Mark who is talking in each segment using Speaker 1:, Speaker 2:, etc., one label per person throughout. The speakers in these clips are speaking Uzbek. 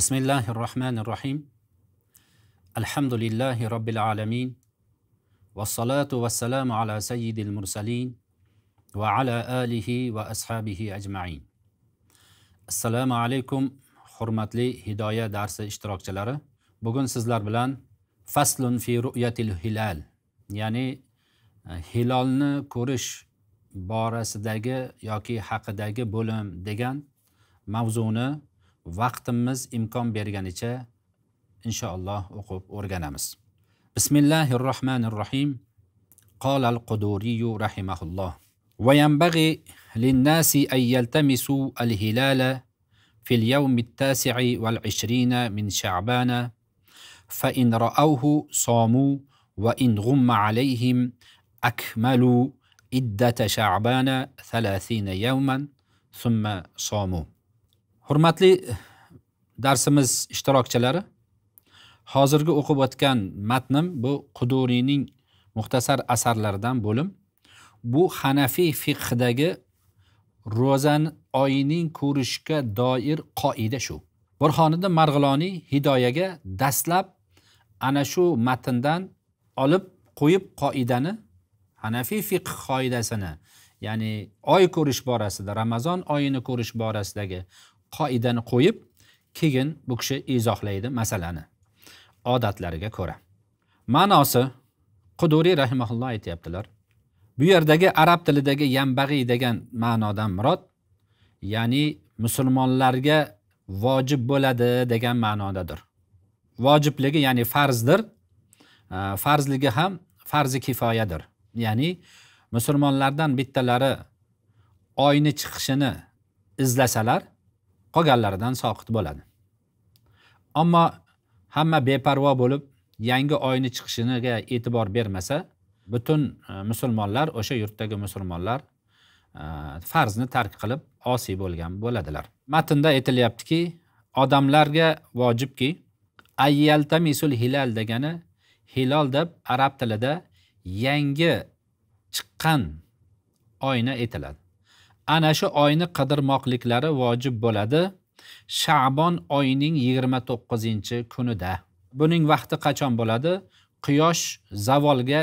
Speaker 1: Bismillahirrahmanirrahim. Alhamdulillahi Rabbil alamin. Wassalatu wassalamu ala sayyidil mursalin wa ala alihi wa ashabihi ajma'in. Assalomu alaykum, hurmatli hidoya darsi ishtirokchilari. Bugun sizlar bilan faslun fi ru'yatil hilal, ya'ni hilalni ko'rish borasidagi yoki haqidagi bo'lim degan mavzuni vaqtimiz imkon berganicha inshaalloh o'qib o'rganamiz. Bismillahirrohmanirrohim. Qala al-Quduri rahimahulloh: "Wa yanbaghi lin-nasi an yaltamisu al-hilala fil yawm at-tasi' wal-'ishrina min Sha'bana fa in ra'awhu samu wa in ghumma 'alayhim akmalu iddata Sha'bana 30 yawman thumma samu." Hurmatli darsimiz ishtirokchilari, hozirgi o'qib o'tgan matnim bu Quduriyning muxtasar asarlaridan bo'lim. Bu Hanafiy fiqhidagi ro'zani oyining ko'rishga doir qoida shu. Burhoniddin Marg'iloniy hidoyaga dastlab ana shu matndan olib qo'yib qoidani, Hanafiy fiqh qoidasini, ya'ni oy ko'rish borasida, Ramazon oyini ko'rish borasidagi qoidani qo'yib, keyin bu kishi izohlaydi masalani odatlariga ko'ra. Ma'nosi Quduriy rahimahulloh aytayaptilar. Bu yerdagi arab tilidagi yanbag'i degan ma'nodan murod, ya'ni musulmonlarga vojib bo'ladi degan ma'nodadir. Vojibligi ya'ni farzdir. Farzligi ham farzi kifoyadir. Ya'ni musulmonlardan bittalari oyni chiqishini izlasalar, qolganlaridan soqit bo'ladi. Ammo hamma beparvo bo'lib, yangi oyni chiqishiniga e'tibor bermasa, butun musulmonlar, o'sha yurtdagi musulmonlar farzni tark qilib osiy bo'lgan bo'ladilar. Matnda aytilyaptiki, odamlarga vojibki, ayyaltamisul hilal degani hilal deb arab tilida yangi chiqqan oyni aytiladi. Ana shu oyni qidirmoqliklari vojib bo'ladi Sha'bon oyining 29-kunida. Buning vaqti qachon bo'ladi? Quyosh zavolga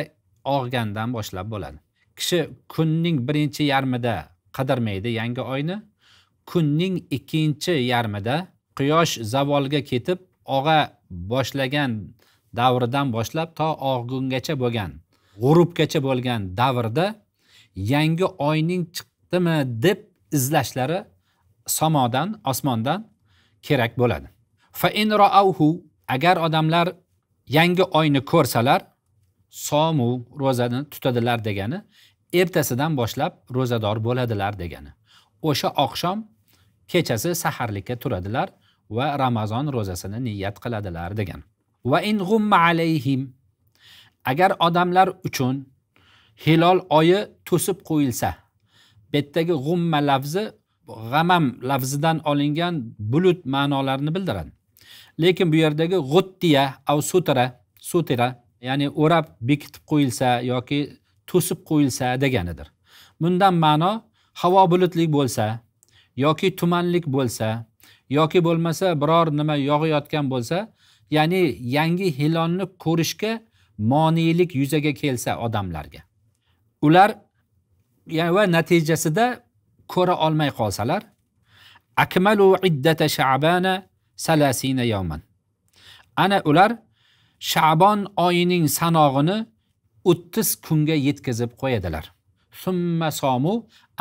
Speaker 1: og'gandan boshlab bo'ladi. Kishi kunning birinchi yarmida qidirmaydi yangi oyni. Kunning ikkinchi yarmida quyosh zavolga ketib og'a boshlagan davridan boshlab to og'gungacha bo'lgan, g'urubgacha bo'lgan davrda yangi oyning chiqdimi deb izlashlari samodan, osmondan kerak bo'ladi. Fa in ra'awhu, agar odamlar yangi oyni ko'rsalar, somu, ro'zani tutadilar degani, ertasidan boshlab ro'zador bo'ladilar degani. O'sha oqshom kechasi saharlikka turadilar va Ramazon ro'zasini niyat qiladilar degan. Va in ghumma alayhim, agar odamlar uchun hilol oyi to'sib qo'yilsa, betdagi g'umma lafzi g'amam lafzidan olingan bulut ma'nolarini bildiradi. Lekin bu yerdagi g'uttiya aw sutira, ya'ni o'rab bekitib qo'yilsa yoki to'sib qo'yilsa deganidir. Bundan ma'no havo bulutli bo'lsa yoki tumanlik bo'lsa yoki bo'lmasa biror nima yog'ayotgan bo'lsa, ya'ni yangi hilolni ko'rishga monelik yuzaga kelsa odamlarga, ular va natijasida ko'ra olmay qolsalar, akmalu iddata Sha'bana 30 yawman. Ana ular Sha'bon oyining sanog'ini 30 kunga yetkazib qo'yadilar. Summa somu,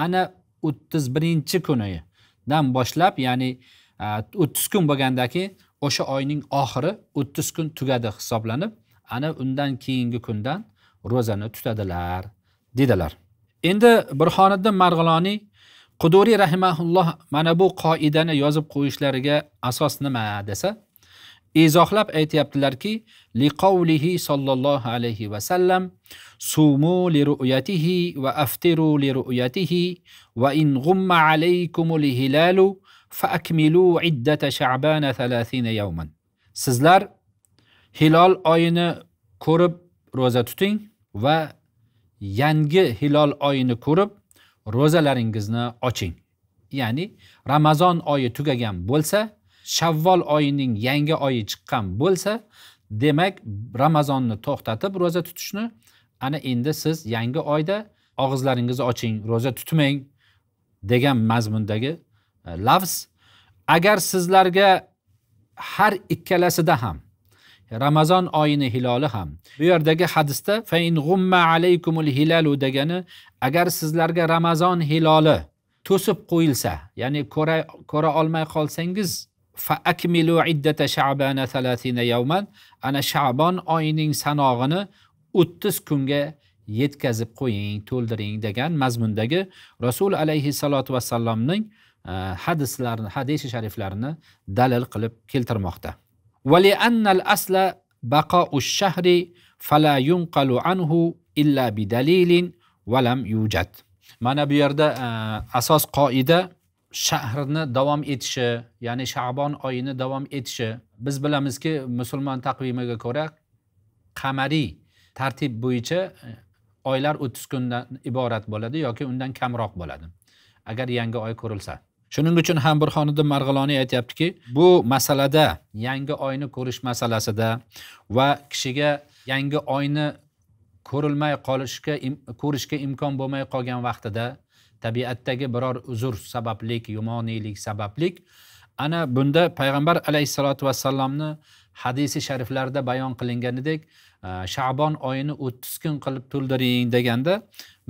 Speaker 1: ana 31-kunidan boshlab, ya'ni 30 kun bo'lgandaki, o'sha oyning oxiri 30 kun tugadi hisoblanib, ana undan keyingi kundan ro'zani tutadilar dedilar. Endi Burhoniddin Marg'iloniy Quduriy rahimahulloh mana bu qoidani yozib qo'yishlariga asos nima desa, izohlab aytayaptilarki, liqawlihi sallallohu alayhi va sallam, sumu li ru'yatihi va aftiru li ru'yatihi va in ghumma alaykumul hilalu fa akmilu iddata Sha'bana 30 yawman. Sizlar hilol oyini ko'rib ro'za tuting va yangi hilol oyini ko'rib ro'zalaringizni oching. Ya'ni Ramazon oyi tugagan bo'lsa, Shavvol oyining yangi oyi chiqqan bo'lsa, demak Ramazonni to'xtatib roza tutishni, ana endi siz yangi oyda og'izlaringizni oching, roza tutmang degan mazmundagi lafz. Agar sizlarga har ikkalasida ham Ramazon oyining hiloli ham, bu yerdagi hadisda fa in g'umma alaykumul hilalu degani, agar sizlarga Ramazon hiloli to'sib qo'yilsa, ya'ni ko'ra olmay qolsangiz, fa akmilu iddata sha'bana 30 yawman, ana Sha'bon oyining sanog'ini 30 kunga yetkazib qo'ying, to'ldiring degan mazmundagi Rasul alayhissalatu vassalomning hadislarini, hadis-i shariflarini dalil qilib keltirmoqda. Va li annal asla baqa'ush shahri fala yunqalu anhu illa bi dalilin va lam yujad. Mana bu yerda asos qoida shahrni davom etishi, ya'ni Sha'bon oyini davom etishi. Biz bilamizki, musulmon taqvimiga ko'ra qamariy tartib bo'yicha oylar 30 kundan iborat bo'ladi yoki undan kamroq bo'ladi, agar yangi oy ko'rilsa. Shuning uchun ham Burxoniddin Marg'iloniy aytayaptiki, bu masalada, yangi oyni ko'rish masalasida va kishiga yangi oyni ko'rilmay ko'rishga imkon bo'lmay qolgan vaqtida tabiatdagi biror uzr sabablik, yomonlik sabablik, ana bunda payg'ambar alayhisolatu vassalomni hadisi shariflarda bayon qilinganidek Sha'bon oyini 30 kun qilib to'ldiring deganda,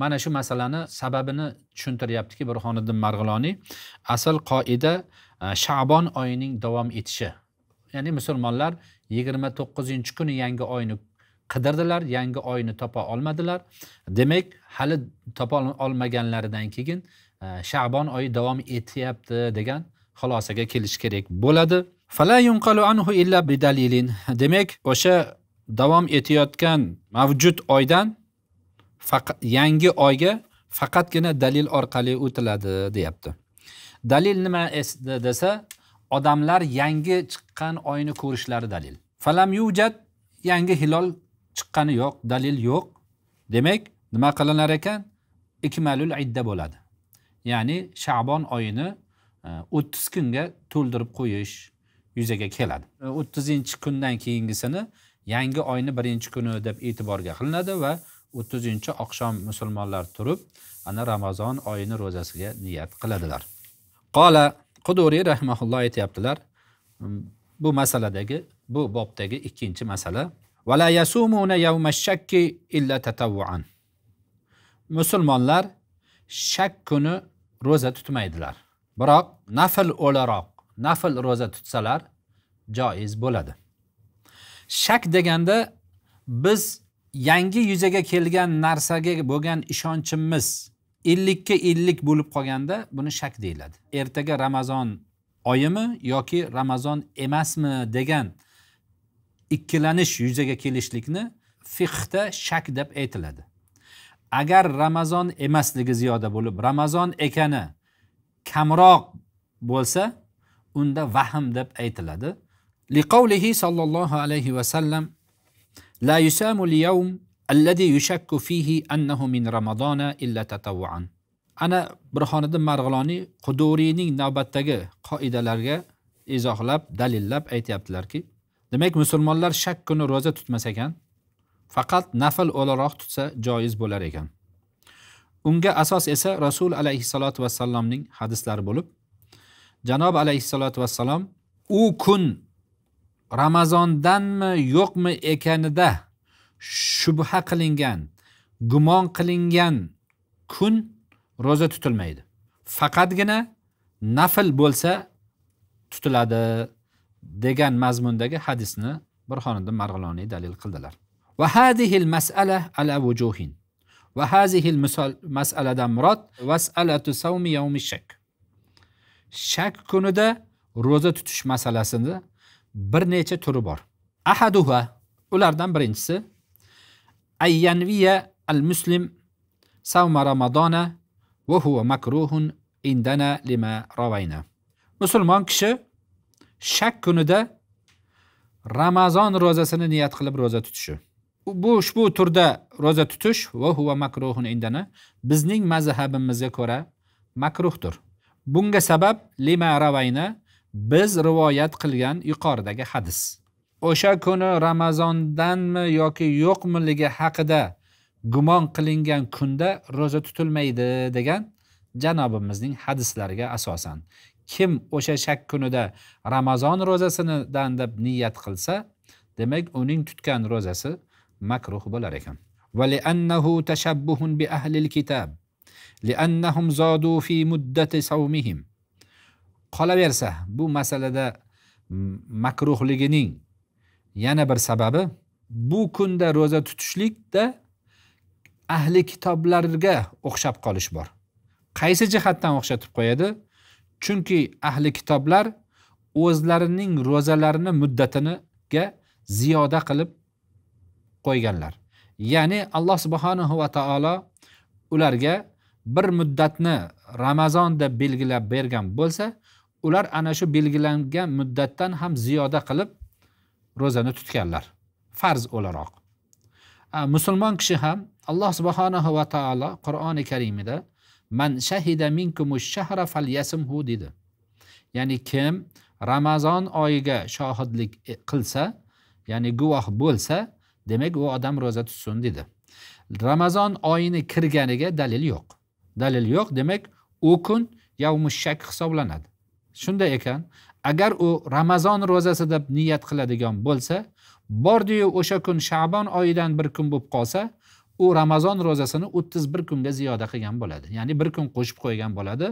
Speaker 1: mana shu masalani sababini tushuntiryaptiki Burxoniddin Marg'iloniy. Asl qoida Sha'bon oyining davom etishi. Ya'ni musulmonlar 29-kuni yangi oyni qidirdilar, yangi oyni topa olmadilar. Demak, hali topa olmaganlaridan keyin Sha'bon oyi davom etyapti degan xulosaga kelish kerak bo'ladi. Fala yunqalu anhu illa bidalilin. Demak, o'sha davom etayotgan mavjud oydan yangi oyga faqatgina dalil orqali o'tiladi deyapti. Dalil nima desa, odamlar yangi chiqqan oyni ko'rishlari dalil. Falam yujad, yangi hilol chiqqani yo'q, dalil yo'q. Demak, nima qilinar ekan? Ikmalul idda bo'ladi. Ya'ni Sha'bon oyini 30 kunga to'ldirib qo'yish yuzaga keladi. 30-kundan keyingisini yangi oyni 1-kuni deb e'tiborga qilinadi va 30-oqshom musulmonlar turib, ana Ramazon oyini ro'zasiga niyat qiladilar. Qola Quduriy rahimahulloh aytayaptilar, bu masaladagi, bu bobdagi ikkinchi masala. Va la yasumuna yawmash-shakki illa tatawwuan. Musulmonlar shak kuni ro'za tutmaydilar. Biroq nafl o'laroq, nafl ro'za tutsalar joiz bo'ladi. Shak deganda biz yangi yuzaga kelgan narsaga bo'lgan ishonchimiz 50 ga 50 bo'lib qolganda buni shak deyiladi. Ertaga Ramazon oyimi yoki Ramazon emasmi degan ikkilanish yuzaga kelishlikni fiqhda shak deb aytiladi. Agar Ramazon emasligi ziyoda bo'lib, Ramazon ekani kamroq bo'lsa, unda vahm deb aytiladi. Liqawlihi sallallohu alayhi va sallam la yusamu al-yawm alladhi yushakku fihi annahu min Ramadana illa tatawwuan. Ana Burxoniddin Marg'iloniy Quduriyning navbatdagi qoidalarga izohlab, dalillab aytayaptilarki, demak musulmonlar shak kuni roza tutmas ekan, faqat nafl o'laroq tutsa joiz bo'lar ekan. Unga asos esa Rasul alayhissalatu vassalomning hadislari bo'lib, Janob alayhissalatu vassalom u kun Ramazondanmi yo'qmi ekanida shubha qilingan, gumon qilingan kun roza tutilmaydi. Faqatgina nafl bo'lsa tutiladi degan mazmundagi hadisni Burxoniddin Marg'iloniy dalil qildilar. Va hadhihi al-mas'ala ala wujuhin. Va hadhihi al-mas'aladan murod mas'alatu sawmi yawmi shak. Shak kunida roza tutish masalasida bir necha turi bor. Ahaduha, ulardan birinchisi ayyanviya al-muslim sawma ramadana wa huwa makruhun indana lima rawayna. Musulmon kishi shak kunida Ramazon rozasini niyat qilib roza tutishi. Bu ushbu turda roza tutish va huwa makruhun indana bizning mazhabimizga ko'ra makruhdir. Bunga sabab lima rawayna, biz rivoyat qilgan yuqoridagi hadis. O'sha kuni Ramazondanmi yoki yo'qmiligi haqida gumon qilingan kunda roza tutilmaydi degan janobimizning hadislariga asosan kim o'sha shak kunida Ramazon rozasidan deb niyat qilsa, demak uning tutgan rozasi makruh bo'lar ekan. Va li'annahu tashabbuhun bi ahli al-kitab li'annahum zadu fi muddati sawmihim. Qolaversa, bu masalada makruhligining yana bir sababi bu kunda roza tutishlikda ahli kitoblarga o'xshab qolish bor. Qaysi jihatdan o'xshatib qo'yadi? Chunki ahli kitoblar o'zlarining rozalarini muddatiniga ziyoda qilib qo'yganlar. Ya'ni Alloh subhanahu va taolo ularga bir muddatni Ramazon deb belgilab bergan bo'lsa, ular ana shu belgilangan muddatdan ham ziyoda qilib rozani tutganlar. Farz o'laroq. Musulmon kishi ham Alloh subhanahu va taolo Qur'oni Karimida man shahida minkumush shahra falyasumhu dedi. Ya'ni kim Ramazon oyiga shohidlik qilsa, ya'ni guvoh bo'lsa, demak u odam roza tutsin dedi. Ramazon oyini kirganiga dalil yo'q. Dalil yo'q, demak u kun yavmush shak hisoblanadi. Shunday ekan, agar u Ramazon rozasi deb niyat qiladigan bo'lsa, bordi-yu o'sha kun Sha'bon oyidan bir kun bo'lib qolsa, u Ramazon rozasini 31 kunga ziyoda qilgan bo'ladi. Ya'ni bir kun qo'shib qo'ygan bo'ladi.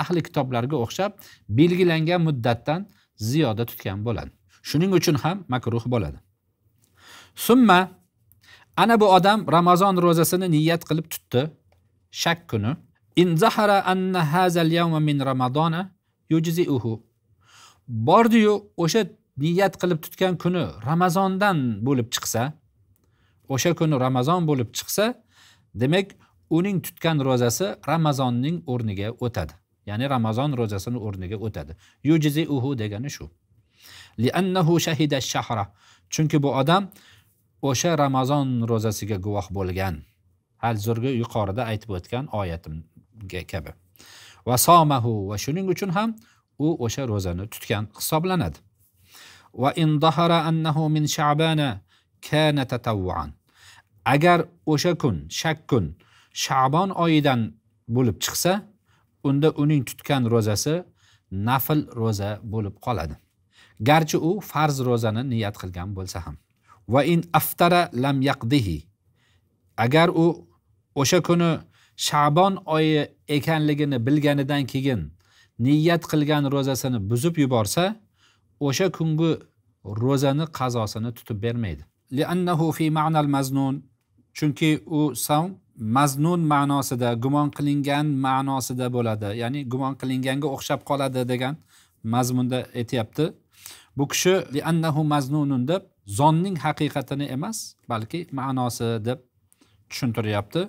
Speaker 1: Ahli kitoblarga o'xshab belgilangan muddatdan ziyoda tutgan bo'ladi. Shuning uchun ham makruh bo'ladi. Summa ana bu odam Ramazon rozasini niyat qilib tutdi shak kuni. In zahara anna hazal yawma min Ramadona yujzi'uhu. Bordi-yu o'sha niyat qilib tutgan kuni Ramazondan bo'lib chiqsa, o'sha kuni Ramazon bo'lib chiqsa, demak uning tutgan rozasi Ramazonning o'rniga o'tadi. Ya'ni Ramazon rozasini o'rniga o'tadi. Yujzi'uhu degani shu. Li'annahu shahida ash-shahra. Chunki bu odam o'sha Ramazon rozasiga guvoh bo'lgan. Hal zurga yuqorida aytib o'tgan oyatimga kabi. Va somahu, va shuning uchun ham u o'sha rozani tutgan hisoblanadi. Va in zahara annahu min Sha'bana kana tatawwan. Agar o'sha kun, shak kun Sha'bon oyidan bo'lib chiqsa, unda uning tutgan rozasi nafl roza bo'lib qoladi. Garchi u farz rozani niyat qilgan bo'lsa ham. Va in aftara lam yaqdihi. Agar u o'sha kuni Sha'bon oyi ekanligini bilganidan keyin niyat qilgan rozasini buzib yuborsa, o'sha kungi rozani qazosini tutib bermaydi. Li'annahu fi ma'nal maznun. Chunki u savm maznun ma'nosida, gumon qilingan ma'nosida bo'ladi. Ya'ni gumon qilinganga o'xshab qoladi degan mazmunda aytayapti. Bu kishi li'annahu maznunun deb zonning haqiqatini emas, balki ma'nosi deb tushuntiryapti.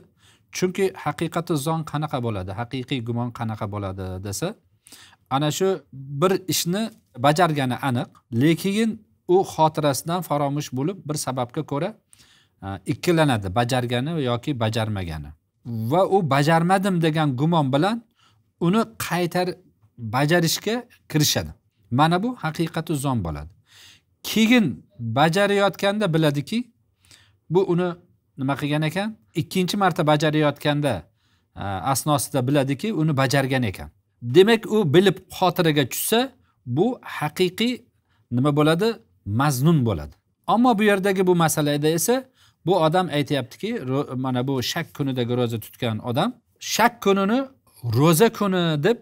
Speaker 1: Chunki haqiqati zon qanaqa bo'ladi, haqiqiy gumon qanaqa bo'ladi desa, ana shu bir ishni bajargani aniq, lekin u xotirasidan faromush bo'lib bir sababga ko'ra ikkilanadi, bajargani yoki bajarmagani. Va u bajarmadim degan gumon bilan uni qaytar bajarishga kirishadi. Mana bu haqiqati zon bo'ladi. Keyin bajarayotganda biladiki, bu uni nima qilgan ekan? Ikkinchi marta bajarayotganda asnosida biladiki, uni bajargan ekan. Demak, u bilib xotiraga tushsa, bu haqiqiy nima bo'ladi? Maznun bo'ladi. Ammo bu yerdagi bu masalada esa bu odam aytayaptiki, mana bu shak kunidagi roza tutgan odam shak kunini roza kuni deb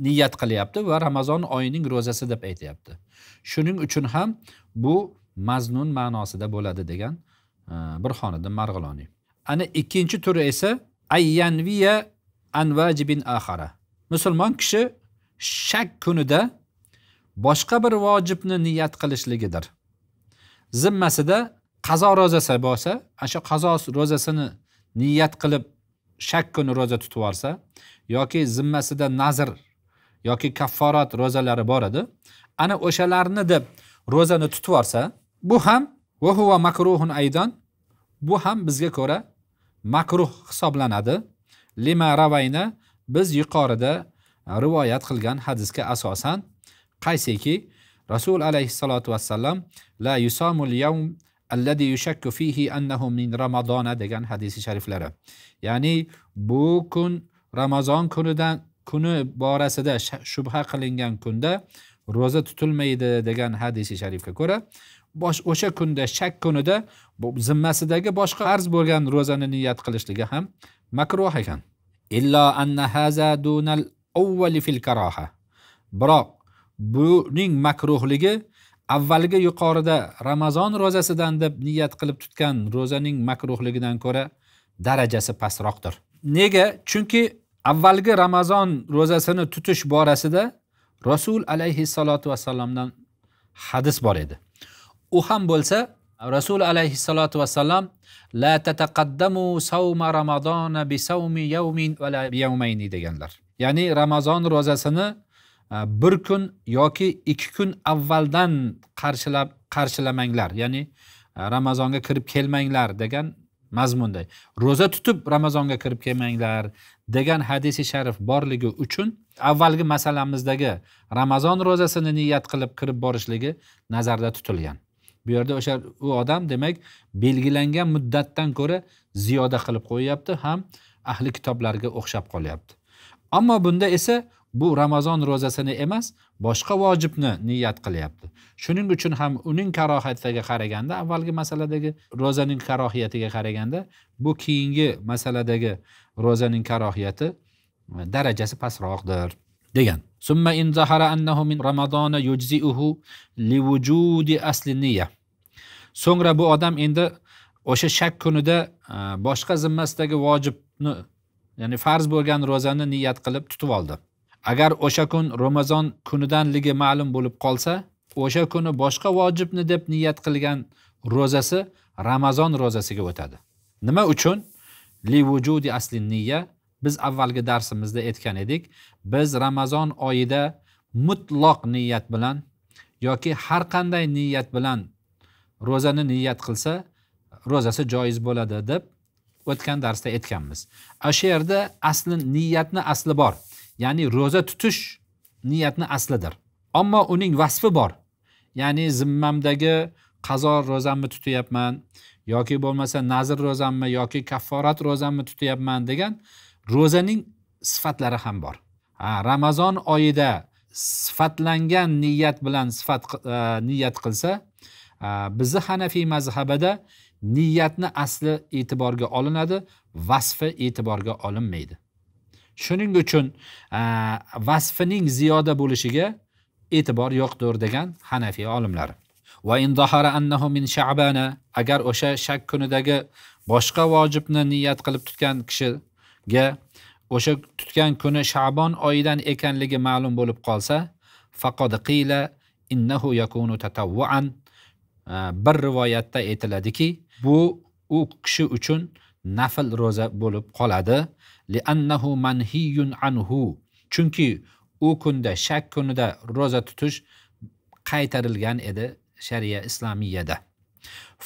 Speaker 1: niyat qilyapti va Ramazon oyining rozasi deb aytayapti. Shuning uchun ham bu maznun ma'nosida bo'ladi degan bir xonada Marg'iloniy. Ana ikkinchi turi esa ayyanviya an vajibin akhara. Musulmon kishi shak kunida boshqa bir vojibni niyat qilishligidir. Zimmasida qazo rozasi bo'lsa, o'sha qazo rozasini niyat qilib shak kuni roza tutib olsa, yoki zimmasida nazr yoki kafforat rozalari bor edi, ana o'shalarni deb rozani tutib olsa, bu ham va huwa makruhun aydan, bu ham bizga ko'ra makruh hisoblanadi. Lima ravayna, biz yuqorida rivoyat qilgan hadisga asosan qaysiki Rasul alayhissalotu vassalam la yusamul yawm alladhi yushakku fihi annahu min ramadona degan hadisi shariflari. Ya'ni bu kun Ramazon kuni borasida shubha qilingan kunda roza tutilmaydi degan hadisi sharifga ko'ra o'sha kunda shak kunida zimmasidagi boshqa farz bo'lgan rozani niyat qilishligi ham makruh ekan. Illa anna haza dunal awwali fil karaha. Biroq buning makruhligi avvalgi yuqorida Ramazon rozasidan deb niyat qilib tutgan rozaning makruhligidan ko'ra darajasi pastroqdir. Nega? Chunki avvalgi Ramazon rozasini tutish borasida Rasul alayhissalotu vassalamdan hadis bor edi. U ham bo'lsa Rasul alayhissalotu vassalam la tataqaddamu sawma ramadona bi sawmi yawmin va la bi yawmayni deganlar. Ya'ni Ramazon rozasini bir kun yoki 2 kun avvaldan qarshilamanglar. Ya'ni Ramazonga kirib kelmanglar degan mazmunda. Roza tutib Ramazonga kirib kelmanglar degan hadisi sharif borligi uchun avvalgi masalamizdagi Ramazon rozasini niyat qilib kirib borishligi nazarda tutilgan. Bu yerda o'sha u odam demak belgilangan muddatdan ko'ra ziyoda qilib qo'yapti, ham ahli kitoblarga o'xshab qolyapti. Ammo bunda esa bu Ramazon rozasini emas, boshqa vojibni niyat qilyapti. Shuning uchun ham uning karohatiga qaraganda, avvalgi masaladagi rozaning karohiyatiga qaraganda, bu keyingi masaladagi rozaning karohiyati darajasi pastroqdir degan. Summa in zahara annahu min ramadona yujzi'uhu liwujudi asli niyya. So'ngra bu odam endi o'sha shak kunida boshqa zimmasidagi vojibni, ya'ni farz bo'lgan rozani niyat qilib tutib oldi. Agar o'sha kun Ramazon kunidanligi ma'lum bo'lib qolsa, o'sha kuni boshqa vojibni deb niyat qilgan rozasi Ramazon rozasiga o'tadi. Nima uchun? Li vujudi asli niyya. Biz avvalgi darsimizda aytgan edik, biz Ramazon oyida mutlaq niyat bilan yoki har qanday niyat bilan rozani niyat qilsa, rozasi joiz bo'ladi deb o'tgan darsda aytganmiz. O'sha yerda asli niyatni asli bor. Ya'ni roza tutish niyatni aslidir. Ammo uning vasfi bor. Ya'ni zimmamdagi qazo rozamni tutyapman yoki bo'lmasa nazr rozamni yoki kafforat rozamni tutyapman degan rozaning sifatlari ham bor. Ramazon oyida sifatlangan niyat bilan niyat qilsa, bizni Hanafiy mazhabida niyatni asli e'tiborga olinadi, vasfi e'tiborga olinmaydi. Shuning uchun vasfining ziyoda bo'lishiga e'tibor yo'qdir degan Hanafiy olimlari. Va in zahara annahu min sha'bana, agar o'sha shak kunidagi boshqa vojibni niyat qilib tutgan kishiga o'sha tutgan kuni Sha'bon oyidan ekanligi ma'lum bo'lib qolsa, faqad qila innahu yakunu tatawwuan. Bir rivoyatda aytiladiki, bu u kishi uchun nafl roza bo'lib qoladi. Li'annahu manhiyun anhu. Chunki u kunda shak kunida roza tutish qaytarilgan edi shariat islomiyada.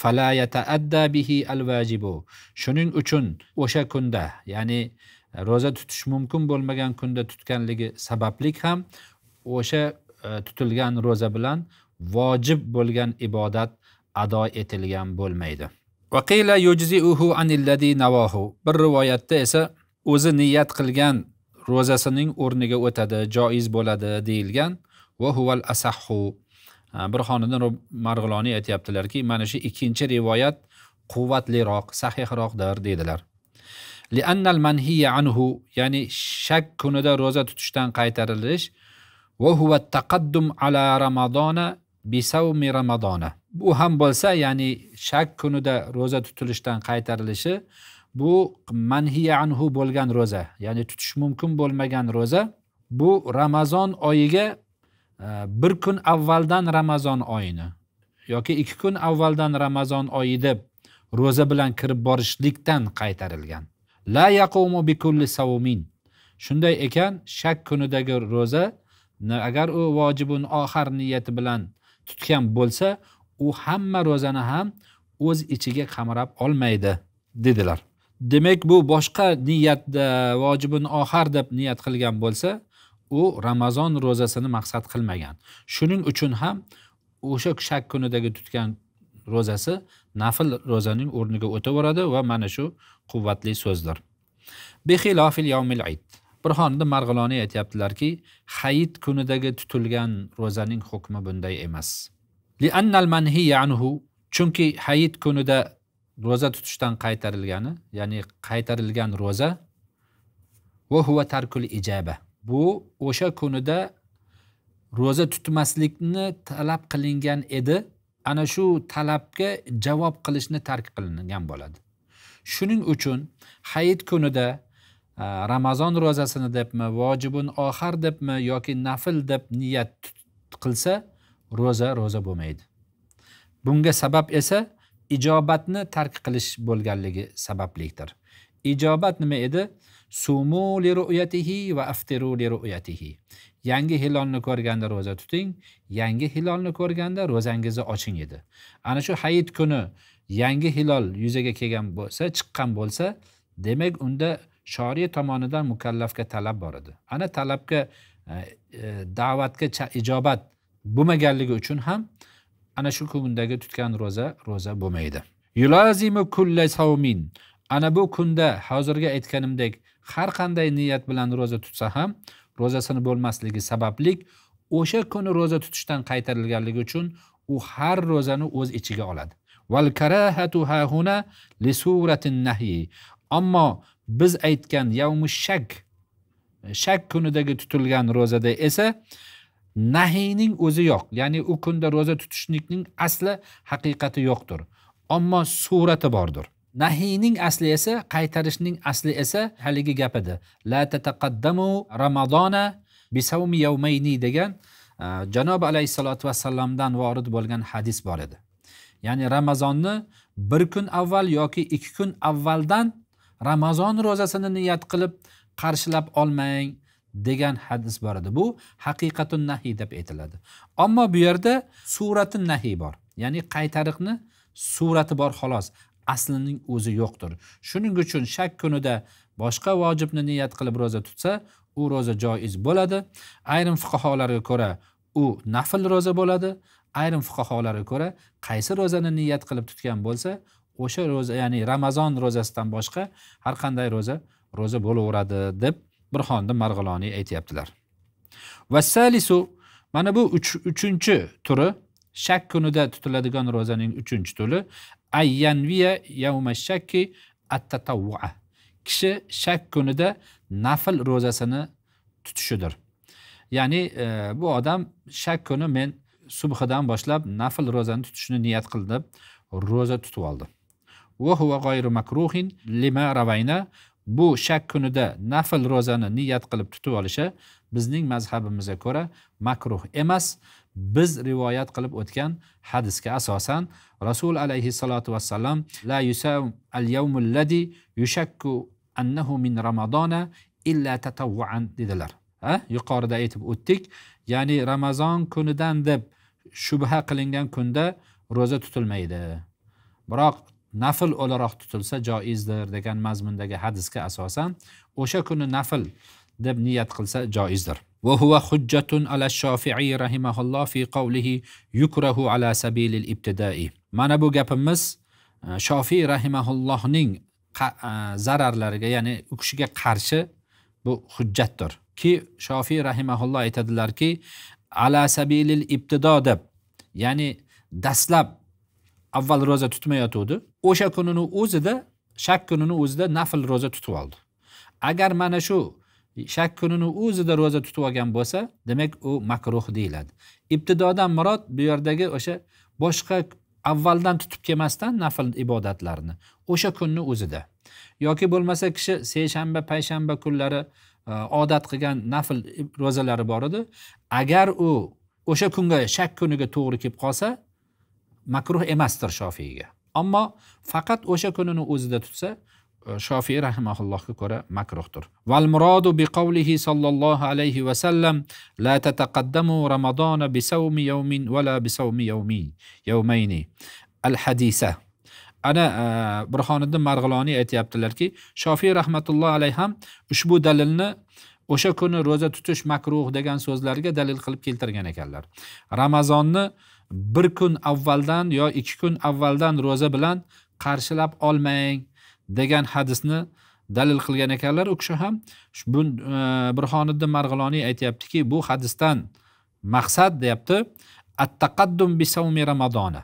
Speaker 1: Fala yata'adda bihi al-vajibu. Shuning uchun o'sha kunda, ya'ni roza tutish mumkin bo'lmagan kunda tutganligi sababli ham o'sha tutilgan roza bilan vojib bo'lgan ibodat ado etilgan bo'lmaydi. Va qila yujzi'uhu anilladhi nawahu. Bir rivoyatda esa o'zi niyat qilgan rozasining o'rniga o'tadi, joiz bo'ladi deyilgan. Va huval asahhu. Burxoniddin Marg'iloniy aytibdilarki, mana shu ikkinchi rivoyat quvvatliroq, sahihroqdir dedilar. Li'annal manhiya anhu, ya'ni shak kunida roza tutishdan qaytarilish, va huwa taqaddum ala ramadona bi sawmi ramadona. Bu ham bo'lsa, ya'ni shak kunida roza tutilishdan qaytarilishi, bu manhiya anhu bo'lgan roza, ya'ni tutish mumkin bo'lmagan roza, bu Ramazon oyiga bir kun avvaldan Ramazon oyini yoki 2 kun avvaldan Ramazon oyi deb roza bilan kirib borishlikdan qaytarilgan. La yaqumu bi kulli sawmin. Shunday ekan, shak kunidagi roza agar u vojibun oxir niyati bilan tutgan bo'lsa, u hamma rozani ham o'z ichiga qamrab olmaydi dedilar. Demak, bu boshqa niyatda vojibun oxir deb niyat qilgan bo'lsa, u Ramazon ro'zasini maqsad qilmagan. Shuning uchun ham o'sha shak kunidagi tutgan ro'zasi nafl ro'zaning o'rniga o'taveradi va mana shu quvvatli so'zdir. Bixilofil yawmil Eid. Burxonida Marg'iloniy aytayaptilarki, Hayit kunidagi tutilgan ro'zaning hukmi bunday emas. Li'annal manhiy anhu, chunki Hayit kunida ro'za tutishdan qaytarilgani, ya'ni qaytarilgan ro'za va huwa tarkul ijaba. Bu o'sha kunida ro'za tutmaslikni talab qilingan edi, ana shu talabga javob qilishni tark qilingan bo'ladi. Shuning uchun Hayit kunida Ramazon ro'zasini debmi, vojibun oxir debmi yoki nafl deb niyat qilsa, ro'za bo'lmaydi. Bunga sabab esa ijobatni tark qilish bo'lganligi sabablikdir. Ijobat nima edi? Sumu li ru'yatihi va aftiru li ru'yatihi. Yangi hilolni ko'rganda ro'za tuting, yangi hilolni ko'rganda ro'zangizni oching edi. Ana shu Hayit kuni yangi hilol yuzaga kelgan bo'lsa, chiqqan bo'lsa, demak unda shoriy tomonidan mukallafga talab bor edi. Ana talabga da'vatga ijobat bo'lmaganligi uchun ham ana shu kundagi tutgan ro'za bo'lmaydi. Yulazimu kulla sawmin. Ana bu kunda hozirga aytganimdek har qanday niyat bilan ro'za tutsa ham ro'zasini bo'lmasligi sabablik o'sha kuni ro'za tutishdan qaytarilganligi uchun u har ro'zani o'z ichiga oladi. Wal karahatu ha huna li suratin nahy. Ammo biz aytgan yawmush shak kunidagi tutilgan ro'zada esa nahiyning o'zi yo'q. Ya'ni u kunda ro'za tutishlikning asli haqiqati yo'qdir. Ammo surati bordir. Nahiyning asli esa, qaytarishning asli esa haligi gap edi. La tataqaddamu Ramadona bi sawmi yawmayni degan Janob alayhisolatu vassalamdan vorid bo'lgan hadis bor edi. Ya'ni Ramazonni bir kun avval yoki 2 kun avvaldan Ramazon ro'zasini niyat qilib qarshilab olmang degan hadis bor edi. Bu haqiqatun nahiy deb aytiladi. Ammo bu yerda suratun nahiy bor. Ya'ni qaytariqni surati bor xolos. Aslining o'zi yo'qdir. Shuning uchun shak kunida boshqa vojibni niyat qilib ro'za tutsa, u ro'za joiz bo'ladi. Ayrim fuqaholarga ko'ra u nafl ro'za bo'ladi. Ayrim fuqaholarga ko'ra qaysi ro'zani niyat qilib tutgan bo'lsa, o'sha ro'za, ya'ni Ramazon ro'zasidan boshqa har qanday ro'za bo'laveradi deb Burxonda Marg'iloniy aytayaptilar. Vassalisu, mana bu 3-chi turi, shak kunida tutiladigan ro'zaning 3-chi turi ayyanviya yawmash shakki at-tatawwu'a. Kishi shak kunida nafl ro'zasini tutishidir. Ya'ni bu odam shak kuni men subhidan boshlab nafl ro'zani tutishni niyat qildim, ro'za tutib oldi. Va huwa g'ayru makruhin lima ravayna. Bu shak kunida nafl ro'zani niyat qilib tutib olishi bizning mazhabimizga ko'ra makruh emas. Biz rivoyat qilib o'tgan hadisga asosan Rasul alayhisolatu vassalam la yusam al-yawmul ladhi yushakku annahu min Ramadona illa tatawwu'an dedilar. Yuqorida aytib o'tdik. Ya'ni Ramazon kunidan deb shubha qilingan kunda ro'za tutilmaydi. Biroq nafl o'laroq tutilsa joizdir degan mazmundagi hadisga asosan o'sha kuni nafl deb niyat qilsa joizdir. Va huwa hujjatun ala Shofi'i rahimahulloh fi qawlihi yukrahu ala sabilil ibtida'i. Mana bu gapimiz Shofi'i rahimahullohning zararlariga, ya'ni u kishiga qarshi bu hujjatdir. Ki Shofi'i rahimahulloh aytadilarki, ala sabilil ibtido deb, ya'ni dastlab avval ro'za tutmayotdi. O'sha kunini o'zida, shak kunini o'zida nafl ro'za tutib oldi. Agar mana shu shak kunini o'zida ro'za tutib olgan bo'lsa, demak u makruh deyiladi. Ibtidodan murod bu yerdagi o'sha boshqa avvaldan tutib kelmasdan nafl ibodatlarni o'sha kunni o'zida. Yoki bo'lmasa kishi seshanba, payshanba kunlari odat qilgan nafl ro'zalari bor edi. Agar u o'sha kunga shak kuniga to'g'ri kelib qolsa, makruh emasdir Shofi'ga. Ammo faqat o'sha kunini o'zida tutsa, Shofi'i rahimahullohga ko'ra makruhdir. Val muradu bi qawlihi sallallohu alayhi va sallam la tataqaddamu Ramadona bi sawmi yawmin wala bi sawmi yawmayni. Al-hadisa. Ana Burxoniddin Marg'iloniy aytayaptilarki, Shofi'i rahmatulloh alayhi ham ushbu dalilni o'sha kuni roza tutish makruh degan so'zlarga dalil qilib keltirgan ekanlar. Ramazonni bir kun avvaldan yo 2 kun avvaldan roza bilan qarshilab olmang degan hadisni dalil qilgan ekanlar. U kishi ham Burhoniddin Marg'iloniy aytayaptiki, bu hadisdan maqsad deyapti at-taqaddum bi sawmi Ramazona.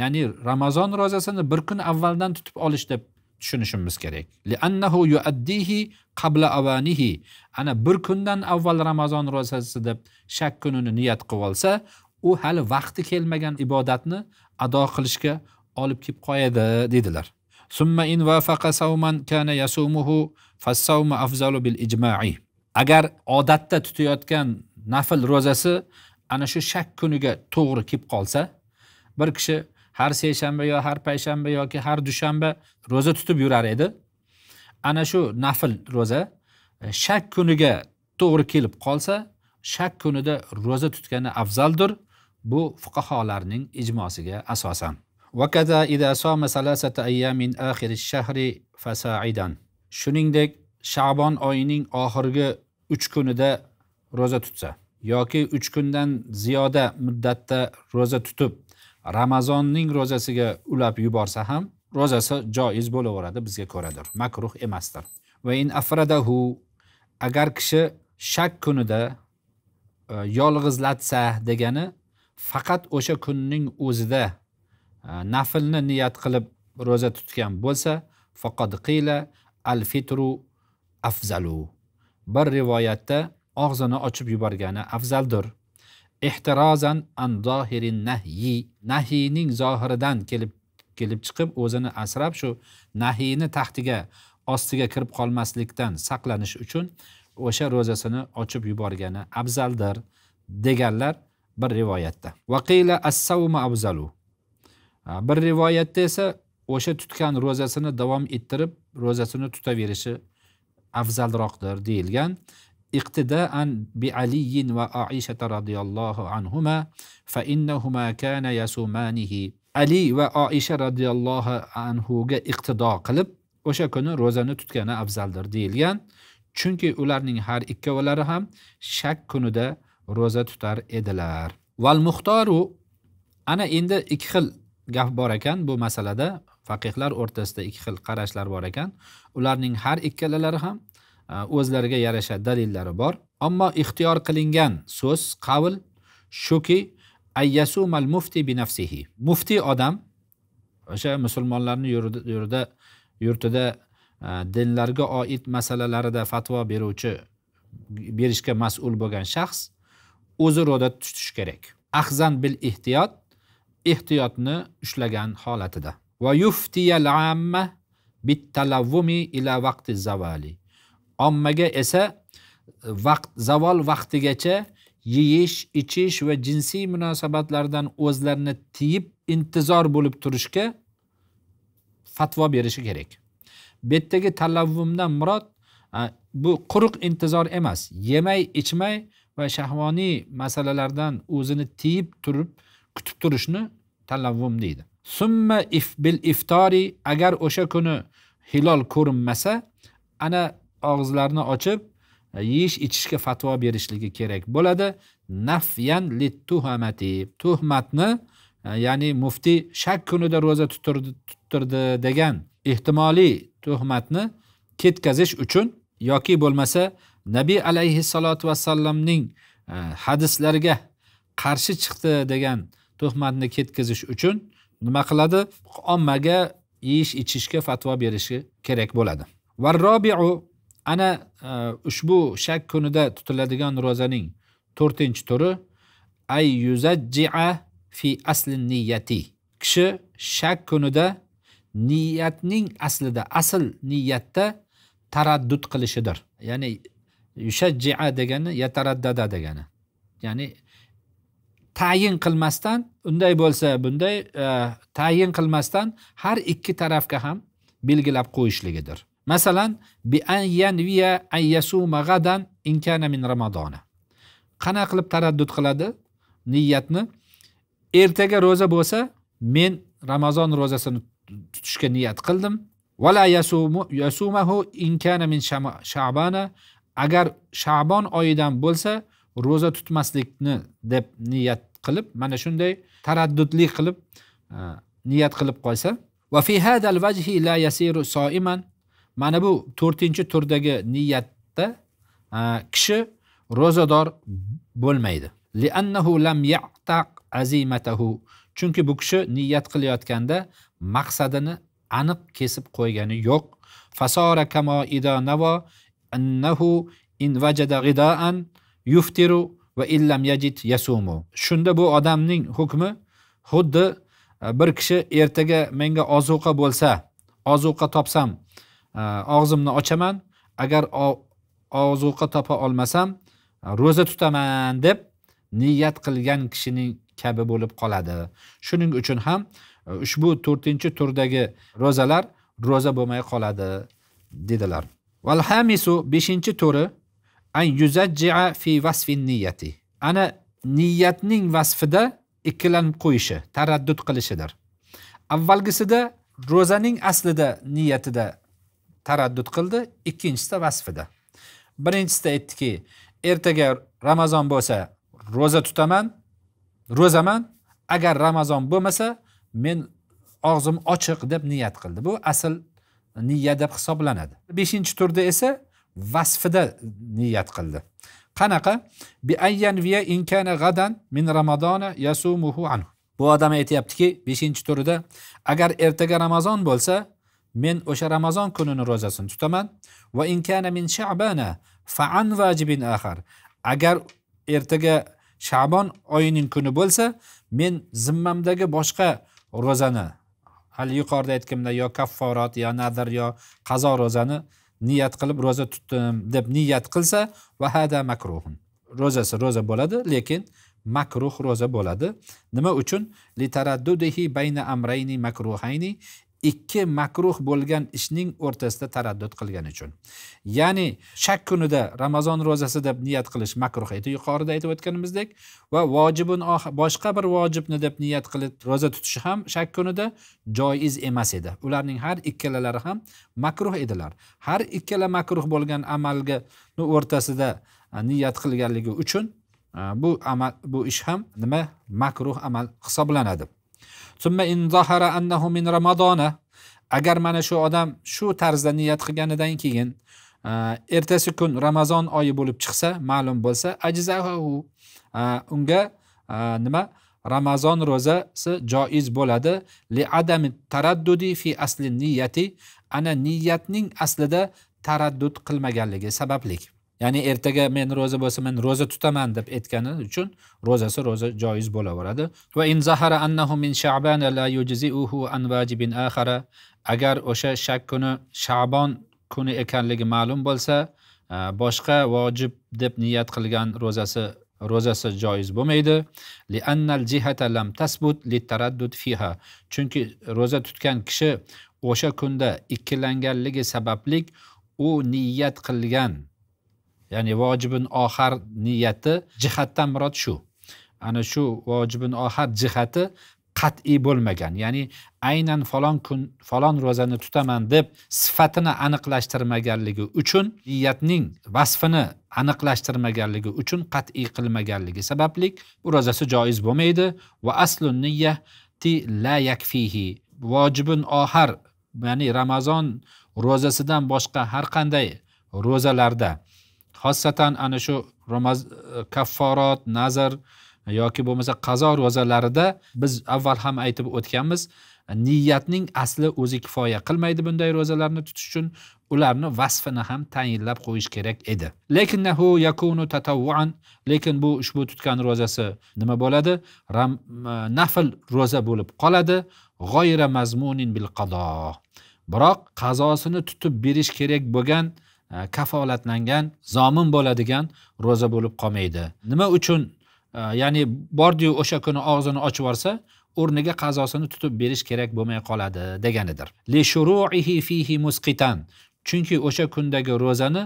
Speaker 1: Ya'ni Ramazon rozasini bir kun avvaldan tutib olish deb tushunishimiz kerak. Li'annahu yu'addihi qabla awanihi. Ana bir kundan avval Ramazon rozasi deb shak kunini niyat qilib olsa, u hali vaqti kelmagan ibodatni ado qilishga olib kelib qo'yadi dedilar. Summa in wafaqa sawman kana yasumuhu fas-sawmu afzalu bil ijma'i. Agar odatda tutayotgan nafl rozasi ana shu shak kuniga to'g'ri kelib qolsa, bir kishi har seshanba yo har payshanba yoki har dushanba roza tutib yurar edi. Ana shu nafl roza shak kuniga to'g'ri kelib qolsa, shak kunida roza tutgani afzaldir. Bu fuqaholarning ijmosiga asosan. Va kaza idza sama 3 ayyamin akhir ash-shahri fasa'idan. Shuningdek, Sha'bon oyining oxirgi 3 kunida roza tutsa yoki 3 kundan ziyoda muddatda roza tutib Ramazonning rozasiga ulab yuborsa ham rozasi joiz bo'laveradi, bizga ko'radir, makruh emasdir. Va in afradahu, agar kishi shak kunida yolg'izlatsa degani faqat o'sha kunning o'zida naflni niyat qilib roza tutgan bo'lsa, faqad qila al-fitru afzalu. Bir rivoyatda og'zini ochib yuborgani afzaldir. Ihtirozan an zohirin nahyi, nahyining zohiridan kelib chiqib o'zini asrab shu nahyini taxtiga ostiga kirib qolmaslikdan saqlanish uchun o'sha rozasini ochib yuborgani afzaldir deganlar bir rivoyatda. Va qila as-sawmu afzalu. Bir rivoyatda esa o'sha tutgan rozasini davom ettirib rozasini tutaverishi afzalroqdir deyilgan. Iqtida'an bi Ali va Aisha radhiyallohu anhuma fa innahuma kana yasumanihi. Ali va Aisha radhiyallohu anhuga iqtido qilib o'sha kuni rozani tutgani afzaldir deyilgan. Chunki ularning har ikkovlari ham shak kunida roza tutar edilar. Val muxtoru, ana endi ikki xil gap bor ekan bu masalada, faqihlar o'rtasida ikki xil qarashlar bor ekan. Ularning har ikkalalari ham o'zlariga yarasha dalillari bor. Ammo ixtiyor qilingan so'z, qavl shuki ayyasumal mufti bi nafsihi. Mufti odam o'sha musulmonlarning yurtida dinlarga oid masalalarida fatvo berishga mas'ul bo'lgan shaxs o'zi roza tutish kerak. Axzan bil ehtiyot, ehtiyotni ushlagan holatida. Va yuftiyal amma bit talavvumi ila vaqti zavali. Ommaga esa zavol vaqtigacha yeyish, ichish va jinsiy munosabatlardan o'zlarini tiyib intizor bo'lib turishga fatvo berishi kerak. Betdagi talavvumdan murod bu quruq intizor emas, yemay, ichmay va shahvoniy masalalardan o'zini tiyib turib kutib turishni talavvum deydi. Summa bil iftari, agar o'sha kuni hilol ko'rinmasa, ana og'izlarini ochib yeyish ichishga fatvo berishligi kerak bo'ladi. Nafyan lit-tuhmati, tuhmatni, ya'ni mufti shak kunida roza tuttirdi degan ehtimoliy tuhmatni ketkazish uchun yoki bo'lmasa Nabiy alayhissalatu vassallamning hadislariga qarshi chiqdi degan tuhmatni ketkazish uchun nima qiladi? Ommaga yeyish ichishga fatvo berishi kerak bo'ladi. Va robi'u, ana ushbu shak kunida tutiladigan rozaning 4-turi ay yuzajji'a fi asli niyati. Kishi shak kunida niyatning aslida, asl niyatda taraddud qilishidir. Ya'ni yushajji'a degani yataraddada degani. Ya'ni tayin qilmasdan, unday bo'lsa bunday, tayin qilmasdan har ikki tarafga ham belgilab qo'yishligidir. Masalan, bi an yanviya an yasuma gadan in kana min Ramazona. Qana qilib taraddud qiladi niyatni? Ertaga roza bo'lsa, men Ramazon rozasini tutishga niyat qildim. Wala yasumahu in kana min Sha'bana, agar Sha'bon oyidan bo'lsa roza tutmaslikni deb niyat qilib, mana shunday taraddudli qilib niyat qilib qo'ysa, va fi hadal vajhi la yasiru soiman, mana bu 4-turdagi niyatda kishi rozador bo'lmaydi. Li'annahu lam ya'taq azimatahu, chunki bu kishi niyat qilayotganda maqsadini aniq kesib qo'ygani yo'q. Fasara kama ida nawa annahu in vajada ghidaan yuftiru va illam yajid yasumu. Shunda bu odamning hukmi xuddi bir kishi ertaga menga ozuqa bo'lsa, ozuqa topsam og'zimni ochaman, agar ozuqa topa olmasam roza tutaman deb niyat qilgan kishining kabi bo'lib qoladi. Shuning uchun ham ushbu 4-turdagi rozalar roza bo'lmay qoladi dedilar. Val hamisu 5-turi an yuzajji'a fi vasfin niyati. Ana niyatning vasfida ikkilanib qo'yishi, taraddud qilishidir. Avvalgisida rozaning aslida niyatida taraddud qildi, ikkinchisida vasfida. Birinchisida aytdiki, ertaga Ramazon bo'lsa roza tutaman, rozaman, agar Ramazon bo'lmasa men og'zim ochiq deb niyat qildi. Bu asl niyat deb hisoblanadi. 5-turda esa vasfida niyat qildi. Qanaqa? Bi ayyan viya in kana gadan min ramadona yasumuhu anhu. Bu odam aytayaptiki, 5-turida agar ertaga Ramazon bo'lsa, men o'sha Ramazon kunini rozasini tutaman. Va in kana min sha'bana fa an vajibin akhar. Agar ertaga Sha'bon oyining kuni bo'lsa, men zimmamdagi boshqa rozani, hali yuqorida aytganimda yo kafforat, yo nadr, yo qazo rozani niyat qilib roza tutdim deb niyat qilsa, va hada makruhun. Rozasi roza bo'ladi, lekin makruh roza bo'ladi. Nima uchun? Li taraddudihi bayna amrayni makruhayni, ikki makruh bo'lgan ishning o'rtasida taraddud qilgani uchun. Ya'ni shak kunida Ramazon rozasi deb niyat qilish makruh edi, yuqorida aytib o'tganimizdek, va vojibun boshqa bir vojibni deb niyat qilib roza tutish ham shak kunida joiz emas edi. Ularning har ikkalalari ham makruh edilar. Har ikkala makruh bo'lgan amalga o'rtasida niyat qilganligi uchun bu ish ham nima? Makruh amal hisoblanadi. Summa in zahara annahu min ramadona, agar mana shu odam shu tarzda niyat qilganidan keyin ertasi kun Ramazon oyi bo'lib chiqsa, ma'lum bo'lsa, ajzahu, unga nima? Ramazon rozasi joiz bo'ladi. Li adami taraddudi fi asli niyati, ana niyatning aslida taraddud qilmaganligi sababli. Ya'ni ertaga men roza bo'lsa men roza tutaman deb aytgani uchun rozasi roza joiz bo'laveradi. Va in zahara annahu min sha'ban la yujzi'uhu an wajibin akhara, agar o'sha shak kuni Sha'bon kuni ekanligi ma'lum bo'lsa, boshqa vojib deb niyat qilgan rozasi joiz bo'lmaydi. Li annal jihata lam tasbut li taraddud fiha, chunki roza tutgan kishi o'sha kunda ikkilanganligi sababli u niyat qilgan, ya'ni vojibin oxir niyati jihatdan murod shu. Ana shu vojibin oxir jihati qat'iy bo'lmagan. Ya'ni aynan falon kun falon rozani tutaman deb sifatini aniqlashtirmaganligi uchun, niyatning vasfini aniqlashtirmaganligi uchun, qat'iy qilmaganligi sababli bu rozasi joiz bo'lmaydi. Va aslun niyyati la yakfihi, vojibin oxir, ya'ni Ramazon rozasidan boshqa har qanday rozalarda, xossatan ana shu kafforat, nazr yoki bo'lmasa qazo rozalarida biz avval ham aytib o'tganmiz, niyatning asli o'zi kifoya qilmaydi bunday rozalarni tutish uchun, ularni vasfini ham tayinlab qo'yish kerak edi. Lekinnahu yakunu tatawwuan, lekin bu ushbu tutgan rozasi nima bo'ladi? Nafl roza bo'lib qoladi, g'oyra mazmunin bil qado. Biroq qazosini tutib berish kerak bo'lgan, kafolatlangan, zomin bo'ladigan roza bo'lib qolmaydi. Nima uchun? Ya'ni bordi-yu o'sha kuni og'zini ochib yorsa, o'rniga qazosini tutib berish kerak bo'lmay qoladi deganidir. Li shuru'ihi fihi musqitan, chunki o'sha kundagi rozani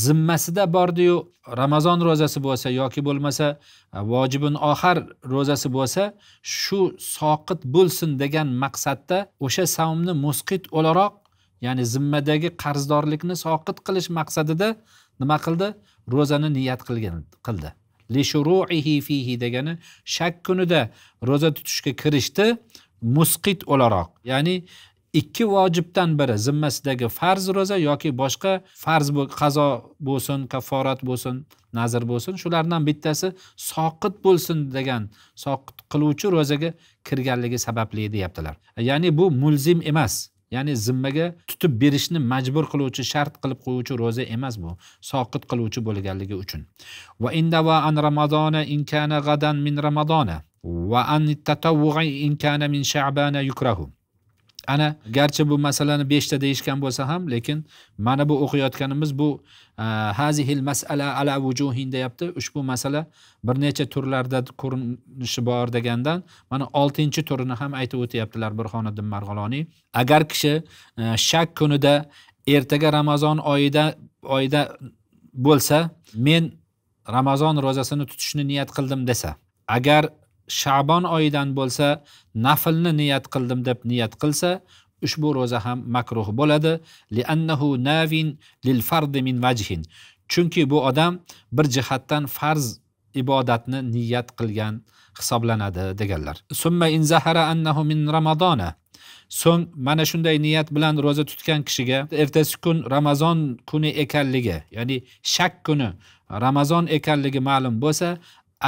Speaker 1: zimmasida bordi-yu Ramazon rozasi bo'lsa yoki bo'lmasa vojibin oxir rozasi bo'lsa, shu soqit bo'lsin degan maqsadda o'sha savmni musqit o'laroq, ya'ni zimmadagi qarzdorlikni soqit qilish maqsadida nima qildi? Ro'zani niyat qildi. Li shuru'ihi fihi degani shak kunida ro'za tutishga kirishdi musqit o'laroq. Ya'ni ikki vojibdan biri zimmasidagi farz ro'za yoki boshqa farz qazo bo'lsin, kafforat bo'lsin, nazr bo'lsin, shulardan bittasi soqit bo'lsin degan soqit qiluvchi ro'zaga kirganligi sababli deyaptilar. Ya'ni bu mulzim emas. Ya'ni zimmaga tutib berishni majbur qiluvchi, shart qilib qo'yuvchi ro'za emas bu. Soqit qiluvchi bo'lganligi uchun. Va inda va an ramadona in kana gadan min ramadona va an tatawwu'i in kana min sha'bana yukrahu. Ana garchi bu masalani 5 ta deyishgan bo'lsa ham, lekin mana bu o'qiyotganimiz bu hazihil mas'ala ala wujuhin deyapti. Ushbu masala bir necha turlarda ko'rinishi bor degandan mana 6-turini ham aytib o'tyaptilar Burxoniddin Marg'iloniy. Agar kishi shak kunida ertaga Ramazon oyida bo'lsa, men Ramazon ro'zasini tutishni niyat qildim desa, agar Sha'bon oyidan bo'lsa, naflni niyat qildim deb niyat qilsa, ushbu ro'za ham makruh bo'ladi. Li'annahu navin lil fard min wajhin. Chunki bu odam bir jihatdan farz ibodatni niyat qilgan hisoblanadi deganlar. Summa in zahara annahu min ramadona. So'ng mana shunday niyat bilan ro'za tutgan kishiga ertasi kun Ramazon kuni ekanligi, ya'ni shak kuni Ramazon ekanligi ma'lum bo'lsa,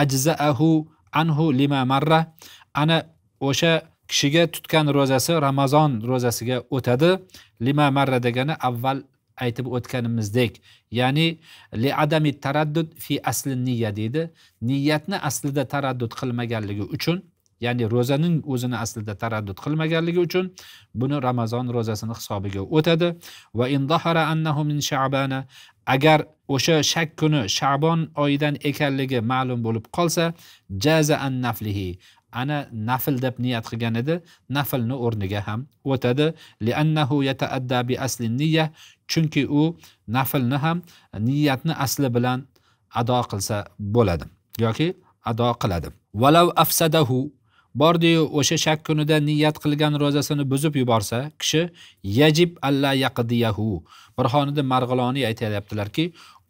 Speaker 1: ajza'ahu anhu lima marra, ana o'sha kishiga tutgan ro'zasi Ramazon ro'zasiga o'tadi. Lima marra degani avval aytib o'tganimizdek, ya'ni li adami taraddud fi asli niyya deydi. Niyatni aslida taraddud qilmaganligi uchun, ya'ni ro'zaning o'zini aslida taraddud qilmaganligi uchun buni Ramazon ro'zasini hisobiga o'tadi. Va in zahara annahu min sha'bana, agar o'sha shak kuni Sha'bon oyidan ekanligi ma'lum bo'lib qolsa, jaza an naflihi, ana nafl deb niyat qilgan edi, naflni o'rniga ham o'tadi. Li'annahu yata'adda bi asli niyya, chunki u naflni ham niyatni asli bilan ado qilsa bo'ladi yoki ado qiladi. Walau afsadahu, bordi-yu o'sha shak kunida niyat qilgan ro'zasini buzib yuborsa, kishi yajib alla yaqdiyahu. Burxoniddin Marg'iloniy aytayaptilarki,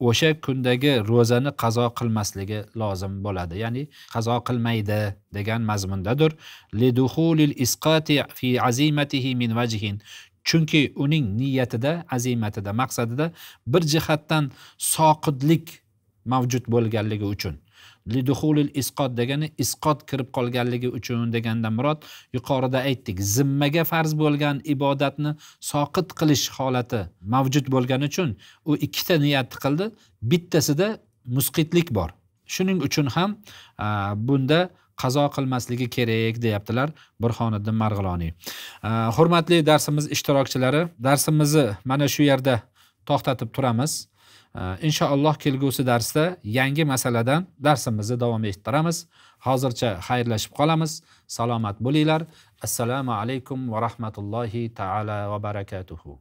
Speaker 1: o'sha kundagi ro'zani qazo qilmasligi lozim bo'ladi. Ya'ni qazo qilmaydi degan mazmundadir. Liduhulil isqati fi azimatihi min wajhin. Chunki uning niyatida, azimatida, maqsadida bir jihatdan soqitlik mavjud bo'lganligi uchun. Liduhulil isqot degani isqot kirib qolganligi uchun degandan murod, yuqorida aytdik, zimmaga farz bo'lgan ibodatni soqit qilish holati mavjud bo'lgani uchun u ikkita niyat qildi, bittasida musqitlik bor. Shuning uchun ham bunda qazo qilmasligi kerak deyaptilar Burxoniddin Marg'iloniy. Hurmatli darsimiz ishtirokchilari, darsimizni mana shu yerda to'xtatib turamiz. Inshaalloh kelgusi darsda yangi masaladan darsimizni davom ettiramiz. Hozircha xayrlashib qolamiz. Salomat bo'linglar. Assalomu alaykum va rahmatullohi taala va barakatuhu.